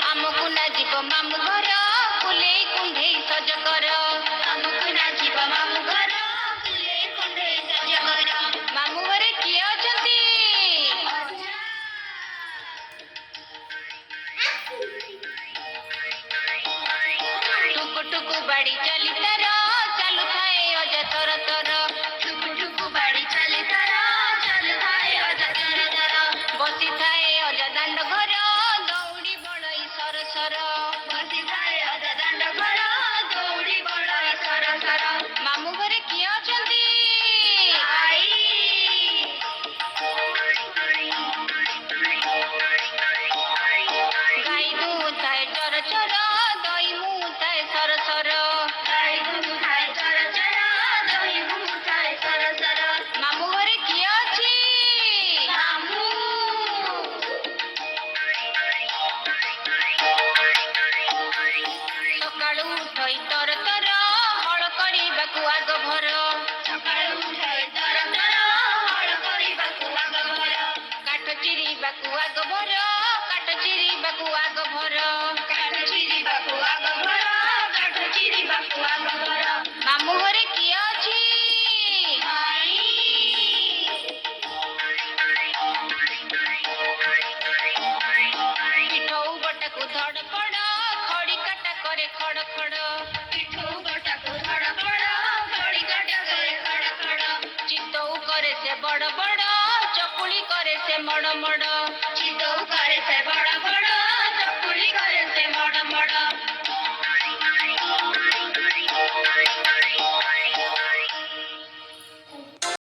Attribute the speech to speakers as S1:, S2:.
S1: ଆମକୁ ନା ଯିବ ମାମୁ ଘର ଫୁଲେଇ କୁଣ୍ଢେଇ ସଜ କର ଆମକୁ ନା ଯିବ ମାମୁ ଘର ଫୁଲେଇ କୁଣ୍ଢେଇ ସଜ କର ମାମୁ ଘରେ କିଏ ଅଛନ୍ତି ଟୁକୁ ଟୁକୁ ବାଡ଼ି ଚାଲି ତାର ଚାଲୁଥାଏ ଅଜା ତର ତର ଟୁକୁ ଟୁକୁ ବାଡ଼ି ଚାଲି ତାର ଚାଲୁଥାଏ ଅଜା ତର ତର ବସିଥାଏ ଅଜା ଦାଣ୍ଡ ଘର ଦୌଡ଼ି ବଳଇ ସର ସର ବସିଥାଏ ଅଜା ଦାଣ୍ଡ ଘର ଦୌଡ଼ି ବଳଇ ସର ସର ମାମୁ ଘରେ କିଏ ଅଛନ୍ତି ଆଈ ଗାଈ ଦୁହୁଥାଏ ଚର ଚର ଦହି ମୁହୁଥାଏ ସର ସର ଗାଈ ଦୁହୁଥାଏ ଚର ଚର ଦହି ମୁହୁଥାଏ ସର ସର ମାମୁ ଘରେ କିଏ ଅଛି ମାମୁ ସକାଳୁ ଉଠଇ ତର ତର ହଳ କରିବାକୁ ଆଗ ଭର ସକାଳୁ ଉଠଇ ତର ତର ହଳ କରିବାକୁ ଆଗ ଭର କାଠ ଚିରିବାକୁ ଆଗ ଭର କାଠ ଚିରିବାକୁ ଆଗ ଭର କାଠ ଚିରିବାକୁ ଆଗ ଭର କାଠ ଚିରିବାକୁ ଆଗ ଭର ମାମୁ ଘରେ କିଏ ଅଛି ମାଇଁ ପିଠଉ ଗୋଟାକୁ ଧଡ଼ପଡ଼ ଖଡ଼ି କାଟା କରେ ଖଡ଼ ଖଡ଼ ପିଠଉ ଗୋଟାକୁ ଧଡ଼ପଡ଼ ଖଡ଼ି କାଟା କରେ ଖଡ଼ ଖଡ଼ ଚିତଉ କରେ ସେ ବଡ଼ ବଡ଼ ଚକୁଳି କରେ ସେ ମଡ଼ ମଡ଼